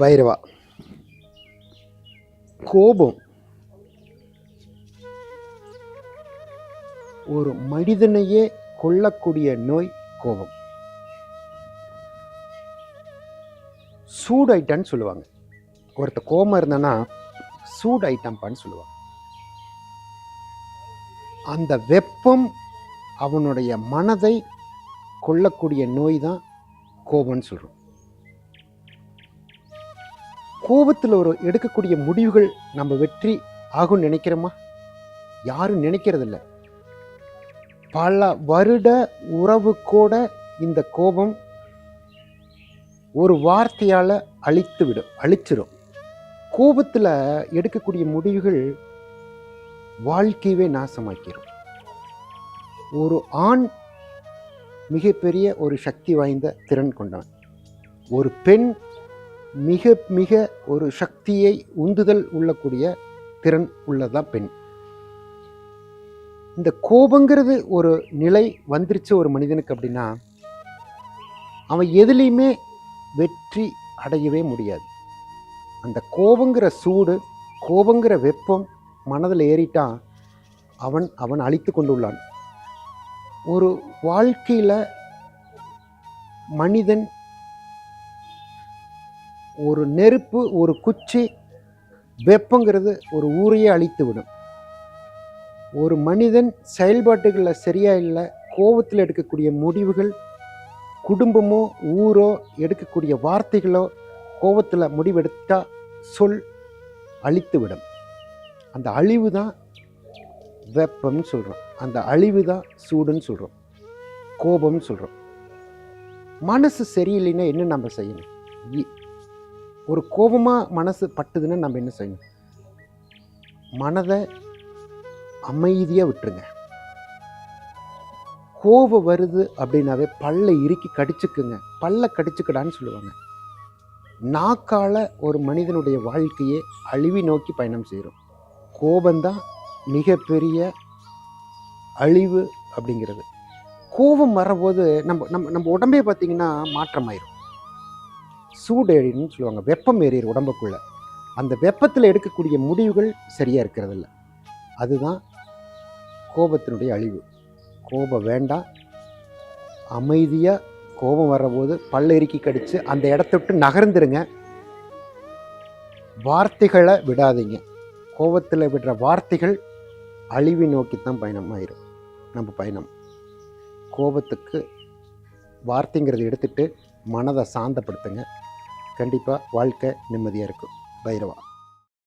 பைரவா. கோபம் ஒரு மனிதனையே கொல்லக்கூடிய நோய் கோபம். சூடு ஐட்டம்னு சொல்லுவாங்க. ஒருத்த கோபம் இருந்தானா சூடு ஐட்டம்பான்னு சொல்லுவாங்க. அந்த வெப்பம் அவனுடைய மனதை கொல்லக்கூடிய நோய் தான் கோபம்னு சொல்கிறோம். கோபத்தில் ஒரு எடுக்கக்கூடிய முடிவுகள் நம்ம வெற்றி ஆகும்னு நினைக்கிறோமா? யாரும் நினைக்கிறதில்ல. பல வருட உறவு கூட இந்த கோபம் ஒரு வார்த்தையால் அழிச்சிடும். கோபத்தில் எடுக்கக்கூடிய முடிவுகள் வாழ்க்கையவே நாசமாக்கிடும். ஒரு ஆண் மிகப்பெரிய ஒரு சக்தி வாய்ந்த திறன் கொண்டவன். ஒரு பெண் மிக மிக ஒரு சக்தியை உந்துதல் உள்ளக்கூடிய திறன் உள்ளதான் பெண். இந்த கோபங்கிறது ஒரு நிலை வந்துருச்சு ஒரு மனிதனுக்கு அப்படின்னா அவன் எதுலேயுமே வெற்றி அடையவே முடியாது. அந்த கோபங்கிற சூடு, கோபங்கிற வெப்பம் மனதில் ஏறிட்டான் அவன் அழித்து கொண்டுள்ளான். ஒரு வாழ்க்கையில் மனிதன் ஒரு நெருப்பு, ஒரு குச்சி, வெப்பங்கிறது ஒரு ஊரையே அழித்து விடும். ஒரு மனிதன் செயல்பாட்டுகளில் சரியா இல்லை, கோபத்தில் எடுக்கக்கூடிய முடிவுகள், குடும்பமோ ஊரோ எடுக்கக்கூடிய வார்த்தைகளோ கோபத்தில் முடிவெடுத்தா சொல் அழித்து விடும். அந்த அழிவு தான் வெப்பம்னு சொல்கிறோம். அந்த அழிவு தான் சூடுன்னு சொல்கிறோம், கோபம்னு சொல்கிறோம். மனசு சரியில்லைன்னா என்ன நம்ம செய்யணும்? ஒரு கோபமாக மனசு பட்டுதுன்னா நம்ம என்ன செய்யணும்? மனதை அமைதியாக விட்டுருங்க. கோபம் வருது அப்படின்னாவே பல்லை இறுக்கி கடிச்சுக்குங்க. பல்லை கடிச்சுக்கடான்னு சொல்லுவாங்க. நாக்கால ஒரு மனிதனுடைய வாழ்க்கையை அழிவை நோக்கி பயணம் செய்கிறோம். கோபந்தான் மிகப்பெரிய அழிவு அப்படிங்கிறது. கோபம் வரபோது நம்ம உடம்பே பார்த்திங்கன்னா மாற்றமாயிரும். சூடு ஏறின்னு சொல்லுவாங்க. வெப்பம் ஏறிடும் உடம்புக்குள்ளே. அந்த வெப்பத்தில் எடுக்கக்கூடிய முடிவுகள் சரியாக இருக்கிறதில்ல. அதுதான் கோபத்தினுடைய அழிவு. கோபம் வேண்டாம். அமைதியாக கோபம் வர்றபோது பல்ல இறுக்கி கடித்து அந்த இடத்த விட்டு நகர்ந்துருங்க. வார்த்தைகளை விடாதீங்க. கோபத்தில் விடுற வார்த்தைகள் அழிவை நோக்கித்தான் பயணமாயிரும் நம்ம பயணம். கோபத்துக்கு வார்த்தைங்கிறத எடுத்துகிட்டு மனதை சாந்தப்படுத்துங்க. கண்டிப்பாக வாழ்க்கை நிம்மதியாக இருக்கும். பைரவா.